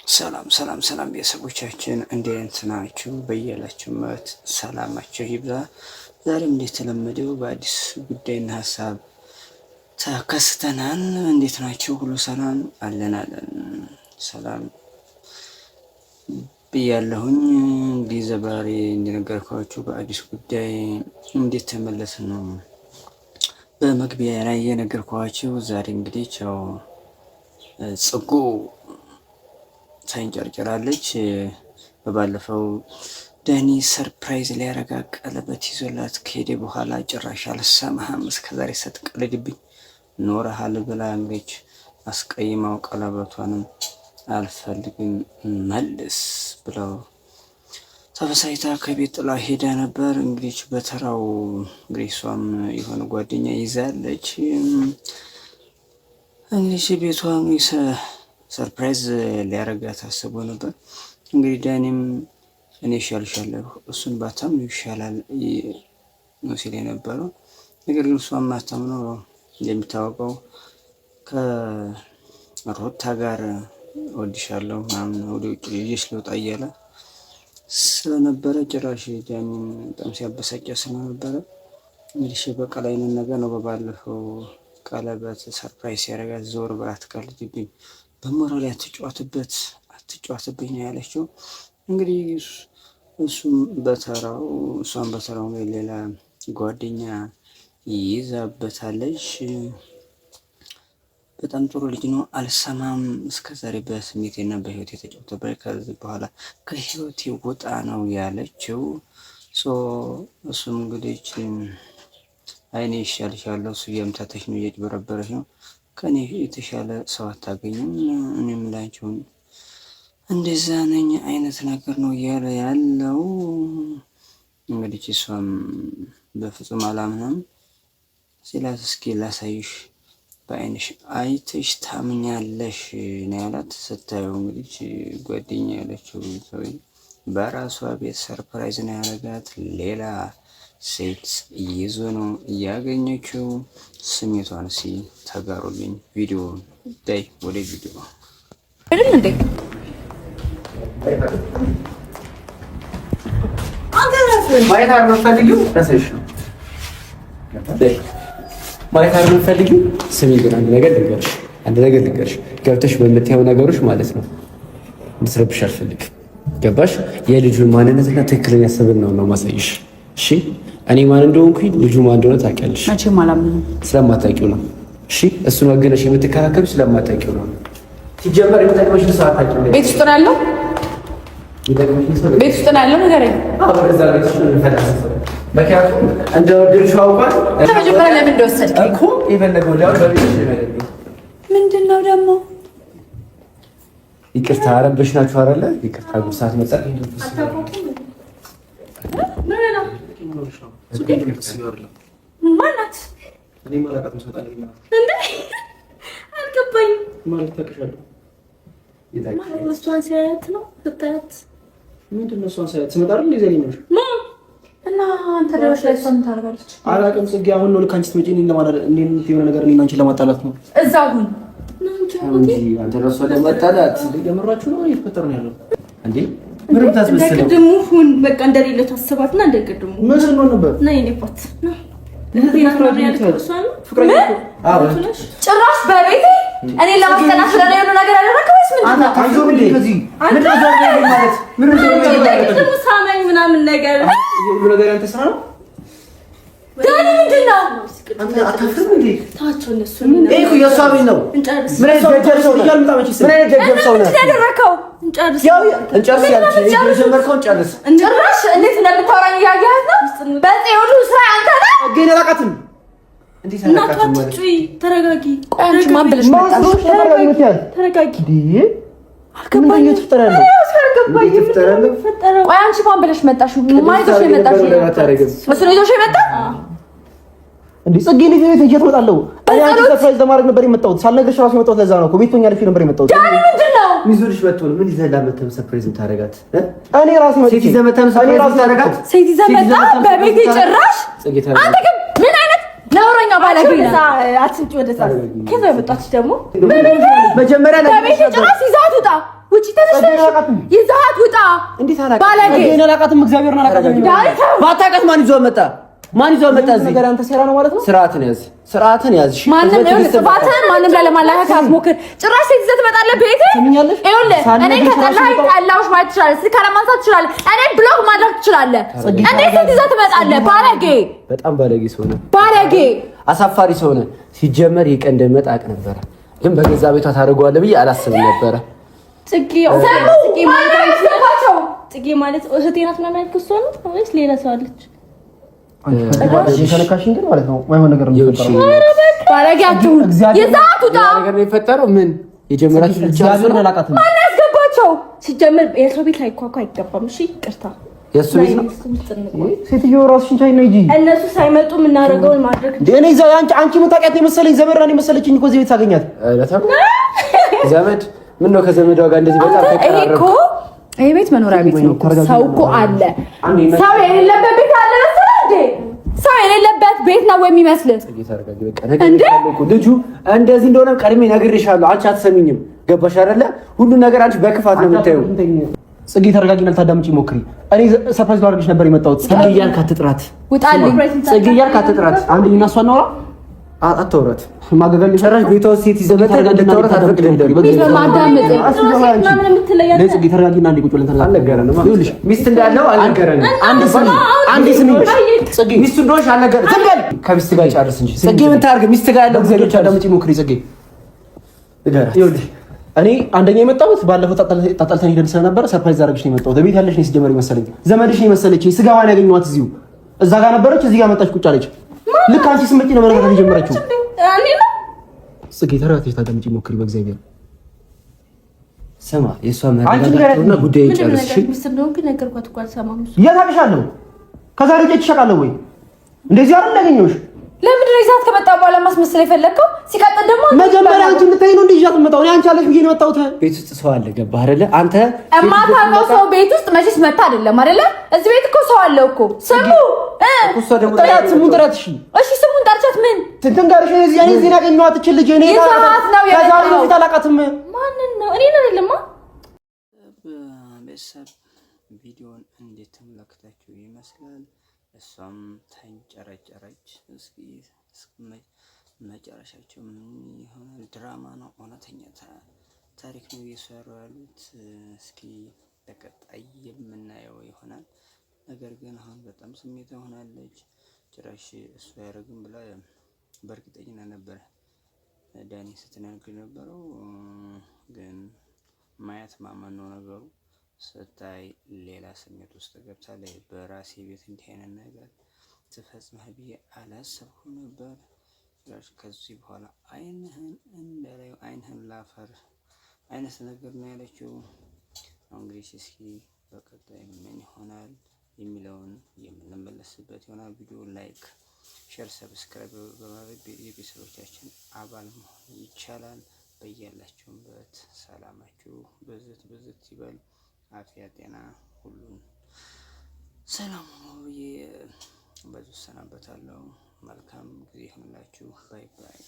ሰላም ቤተሰቦቻችን እንዴት ናችሁ? በያላችሁበት ሰላማችሁ ይብዛ። ዛሬም እንደተለመደው በአዲስ ጉዳይና ሀሳብ ተከስተናል። እንዴት ናችሁ? ሁሉ ሰላም አለን። ሰላም ብያለሁኝ። እንግዲህ ዛሬ እንደነገርኳችሁ በአዲስ ጉዳይ እንዴት ተመለስ ነው በመግቢያ ላይ የነገርኳችሁ። ዛሬ እንግዲህ ጽጉ ሳይንጨርጨራለች። በባለፈው ዳኒ ሰርፕራይዝ ሊያረጋ ቀለበት ይዞላት ከሄደ በኋላ ጭራሽ አልሰማህም እስከዛሬ ስትቀልድብኝ ኖረሃል ብላ እንግዲህ አስቀይማው ቀለበቷንም አልፈልግም መልስ ብለው ተበሳይታ ከቤት ጥላ ሄዳ ነበር። እንግዲህ በተራው እንግዲህ እሷም የሆነ ጓደኛ ይዛለች። እንግዲህ ቤቷ ሰርፕራይዝ ሊያረጋት አስቦ ነበር። እንግዲህ ዳኒም እኔ ይሻልሻለሁ እሱን ባታምኑ ይሻላል ነው ሲል የነበረው። ነገር ግን እሷም ማታምነው እንደሚታወቀው ከሮታ ጋር ወድሻለሁ ምናምን ወደ ውጭ ይዤሽ ልወጣ እያለ ስለነበረ ጭራሽ ዳኒም በጣም ሲያበሳጫ ስለነበረ እንግዲህ በቀል አይነት ነገር ነው። በባለፈው ቀለበት ሰርፕራይዝ ሲያረጋት ዞር ብላ አትቀልድብኝ በሞራል አትጫወትብኝ ነው ያለችው። እንግዲህ እሷም በተራው ሌላ ጓደኛ ይዛበታለች። በጣም ጥሩ ልጅ ነው፣ አልሰማም እስከዛሬ በስሜቴና በህይወት የተጫወተበት ከዚህ በኋላ ከህይወት ይወጣ ነው ያለችው። እሱም እንግዲህ አይኔ ይሻልሻለሁ እሱ እያምታተሽ ነው እየጭበረበረች ነው ከኔ የተሻለ ሰው አታገኝም፣ እኔም ላንቺውን እንደዛ ነኝ አይነት ነገር ነው እያለ ያለው። እንግዲህ እሷም በፍጹም አላምንም ሲላት እስኪ ላሳይሽ በአይንሽ አይተሽ ታምኛለሽ ነው ያላት። ስታየው እንግዲህ ጓደኛ ያለችው ሰው በራሷ ቤት ሰርፕራይዝ ነው ያደረጋት። ሌላ ሴት ይዞ ነው እያገኘችው። ስሜቷን ተጋሩልኝ። ቪዲዮ ዳይ ወደ ቪዲዮ እንዴ ማየት አልፈልግም ተሰሽ ማየት አልፈልግም። ስሚ ግን አንድ ነገር ልንገርሽ ገብተሽ በምታየው ነገሮች ማለት ነው እንድትረብሽ አልፈልግም። ገባሽ? የልጁን ማንነትና ትክክለኛ ስብዕና ነው ማሳይሽ። እሺ እኔ ማን እንደሆንኩኝ ልጁ ማን እንደሆነ ታውቂያለሽ። መቼም አላምንም። ስለማታውቂው ነው። እሺ እሱን ወገነሽ የምትከራከሩ ስለማታውቂው ነው። ሲጀመር የምታውቂው ሰው አታውቂው። ቤት ውስጥ ነው ያለው። ቤት ውስጥ ነው ያለው ነገር በዛ ቤት ውስጥ ነው የሚፈላሰፈው። ምክንያቱም እንደወደድሽው አውቋል። መጀመሪያ ለምን እንደወሰድከኝ እኮ የፈለገው ሊያው በቤት ውስጥ ነው። ምንድን ነው ደግሞ? ይቅርታ አረበሽ ናችሁ አይደለ? ይቅርታ ጉርሳት መጣ ማናት? እኔ ማላውቃት መስዋዕት እንዴ አልገባኝም። ማለት ታውቅሻለሁ። ማለት እሷን ሲያያት ነው ስታያት ምንድን ነው? እሷን ሲያያት ስመጣ አይደል ይዘኝ ነው እና አንተ ደረሽ ላይ እሷን ታደርጋለች። አላውቅም። ጽጌ አሁን ነው ልክ አንቺ ስትመጪ እኔን ለማለት እንዴት የሆነ ነገር እኔን አንቺን ለማጣላት ነው። እዛው ሁን እንጂ አንተ ለእሷ ለማጣላት እንደጀመራችሁ ነው እየተፈጠረ ነው ያለው እንዴ? ምንም ታስመስለው እንደቅድሙ ሁን በቃ እንደሌለ ታስባትና እንደቅድሙ ምን ነው ነበር ነይ ነይpat ጭራሽ በቤቴ እኔ ለማስጠናት ስለሆነ የሆነ ነገር አደረግከው ወይስ ምንድን ነው? አንተ አይዞህ እንዴ ከዚህ ምን ነው ሳመኝ ምናምን ነገር ሁሉ ነገር ያንተ ስራ ነው። ዳኒ ምንድን ነው? አንተ አታፍርም እንዴ? ታቸው እነሱ እኮ የእሷ ቤት ነው። ምን አይደረገው ሰው ነው ያልመጣመች ምን አይደረገው ሰው ነው ያደረከው? እንጨርስ ያልሽ የጀመርከውን ጨርስ። ጭራሽ እንዴት እንደምታወራኝ እያየሃት ነው። በዚህ ሁሉ ስራ አንተ ነህ። ግን አላውቃትም። እንዴት አላውቃትም ማለት ተረጋጊ። አንቺ ማን ብለሽ መጣሽ? ተረጋጊ እንዴ አልገባኝም። እየተፈጠራለሁ ቆይ አንቺ ማን ብለሽ መጣሽ? ማን ይዞሽ የመጣሽ? እሱ ነው ይዞሽ የመጣ እንዴ? ጽጌ ልጅ ነው ተጀት ወጣለው። እኔ አንቺ ሰርፕራይዝ ለማድረግ ነበር የመጣሁት። ሳልነግርሽ ራሱ የመጣሁት ለዛ ነው እኮ ቤት ሆኛለሽ ነበር የመጣሁት። ዳኒ ምንድን ነው ሚዙልሽ መጥቶ ምን ይዘላ መተም ሰርፕራይዝ ታረጋት? እኔ ራሴ መጥቼ ሴት ይዘመተም ሰርፕራይዝ ታረጋት። ሴት ይዘመታ በቤቴ ጭራሽ አንተ ግን ምን አይነት ነውረኛ ባለጌ ነህ። አትንጭ ወደዛ ከዛ የመጣች ደግሞ መጀመሪያ ለቤቴ ጭራሽ ይዛት ውጣ ውጪ ተነሽ ይዛት ውጣ እንዴት አላውቅም ባለጌ እኔ አላውቃትም እግዚአብሔርን አላውቃትም ባታውቃት ማን ይዞ መጣ እዚህ ነገር አንተ ሴራ ነው ማለት ነው ስርዓትን ያዝ እሺ ማንም ጥፋትህን ማንም ላይ ለማላከክ አትሞክር ጭራሽ ሴት ይዘህ ትመጣለህ ቤት ትምኛለሽ ይኸውልህ እኔ ከጠላኸኝ ጠላሁሽ ማለት ትችላለህ ስልክ አለማንሳት ትችላለህ እኔ ብሎክ ማድረግ ትችላለህ እንዴት ሴት ይዘህ ትመጣለህ ባለጌ በጣም ባለጌ ሰው ነህ ባለጌ አሳፋሪ ሰው ነህ ሲጀመር ይቀን እንደመጣ አቅ ነበር ግን በገዛ ቤቷ ታደርገዋለህ ብዬ አላስብም ነበር ጽጌ ማለት እህቴ ናት ምናምን ያልኩት እሷ ነው ወይስ ሌላ ሰው አለች? ተነካሽን ግን ማለት ነው ማይሆን ነገር ነው የሚፈጠረው። ባለጌያችሁ የዛቱ ነገር ነው የፈጠረው። ምን የጀመራችሁ እግዚአብሔርን አላውቃትም። ማን ያስገባቸው? ሲጀመር የሰው ቤት ላይ ኳኳ አይገባም። እሺ ይቅርታ። የሱ ቤት ነው። ሴትዮ ራስሽን ቻይ ነው እንጂ እነሱ ሳይመጡ የምናደርገውን ማድረግ እኔ አንቺ የምታውቂያት የመሰለኝ ዘመድ ነው የመሰለችኝ እኮ እዚህ ቤት ሳገኛት ዘመድ ምን ነው ከዘመዷ ጋር እንደዚህ በጣም ተቀራረበ። ይሄ ቤት መኖሪያ ቤት ነው። ሰው እኮ አለ። ሰው የሌለበት ቤት አለ መሰለህ እንዴ? ሰው የሌለበት ቤት ነው የሚመስልህ? ልጁ እንደዚህ እንደሆነ ቀድሜ ነግሬሻለሁ። አንቺ አትሰሚኝም። ገባሽ አይደለ? ሁሉ ነገር አንቺ በክፋት ነው የምታየው። ጽጌ ተረጋጊና ልታዳምጪ ሞክሪ። እኔ ሰርፕራይዝ ላደርግሽ ነበር የመጣሁት። ጽጌ እያልክ አትጥራት። ውጣልኝ። ጽጌ እያልክ አትጥራት። አንድ እና እሷ እናውራ። አትወራት ማገገል ጨራሽ ቤቷ ሴት ይዘበታ እንድታወራት አትፈቅድልኝ። ጽጌ ተረጋጊና አንዴ ቁጭ ብለን ተነጋግረን ይኸውልሽ ሚስት እንዳለው አልነገረንም። አንድ ስሚ ጽጌ ሚስቱ እንደሆነሽ አልነገረንም። ዝም በል ከሚስት ጋር ጨርስ እንጂ ጽጌ ምን ታርግ? ሚስት ጋር ያለው እግዚአብሔር አዳምጪ ሞክሪ። ጽጌ ይኸውልሽ እኔ አንደኛ የመጣሁት ባለፈው ጣጣልተን ሄደን ስለነበረ ሰርፕራይዝ አደረግሽ ነው የመጣሁት። ቤት ያለሽ ነው ሲጀመር ይመስለኝ ዘመድሽ ነው መሰለችኝ። ስጋዋን ያገኘኋት እዚሁ እዛ ጋር ነበረች። እዚህ ጋር መጣች ቁጭ አለች። ልክ አንቺ ስመጪ ነው መረጋጋት የጀመረችው። ጽጌ ተረጋግተሽ ታዳምጪ ሞክሪ። በእግዚአብሔር ስማ የእሷ መረጋጋትና ጉዳይ ጨርስ። እሺ ሚስት እንደሆንክ ነገርኳት እኮ አልሰማም። እያታቅሻለሁ ከዛሬ ውጭ ትሸቃለሁ ወይ እንደዚህ አይደል ያገኘሁሽ? ለምንድን ነው ይዛት ከመጣ በኋላ ማስመሰል የፈለከው? ሲቀጥል ደግሞ መጀመሪያ አንቺ እንድታይ ነው እንዴ ይዛት መጣው? እኔ አንቺ አለሽ ብዬ ነው የመጣሁት። ቤት ውስጥ ሰው አለ። ገባህ አይደለ? አንተ እማታውቀው ሰው ቤት ውስጥ መቼስ መጣ አይደለም አይደለ? እዚህ ቤት እኮ ሰው አለ እኮ። ስሙ እኮ ደግሞ ጥራት ስሙን ጥራት። እሺ ስሙን ጠርቻት ምን ትንገርሽ? እዚህ ያገኘኋት እቺ ልጅ እኔ ከዛሬ በፊት አላውቃትም። ማንን ነው? እኔ አይደለማ። ቤተሰብ ቪዲዮን እንዴት ተመለከታችሁ ይመስላል? እሷም ተንጨረጨረች። እስኪ መጨረሻቸው ምን ይሆናል? ድራማ ነው እውነተኛ ታሪክ ነው እየሰሩ ያሉት? እስኪ በቀጣይ የምናየው ይሆናል። ነገር ግን አሁን በጣም ስሜት ሆናለች። ጭራሽ እሱ ያደርግም ብላ በእርግጠኝነት ነበር ዳኒ ስትነግር ነበረው። ግን ማየት ማመን ነው ነገሩ። ስታይ ሌላ ስሜት ውስጥ ገብታለች። በራሴ ቤት እንዲህ አይነት ነገር ትፈጽምህ ብዬ አላሰብኩም ነበር። ከዚህ በኋላ አይንህን እንደላይ አይንህን ላፈር አይነት ነገር ነው ያለችው። እንግዲህ እስኪ በቀጣይ ምን ይሆናል የሚለውን የምንመለስበት ይሆናል። ቪዲዮ ላይክ፣ ሼር፣ ሰብስክራይብ በማድረግ የቤተሰቦቻችን አባል መሆን ይቻላል። በያላችሁበት ሰላማችሁ ብዝት ይበል። አፍያ ጤና ሁሉን ሰላም ነው ብዬ በዙ ሰናበታለሁ። መልካም ጊዜ ይሁንላችሁ። ባይ ባይ።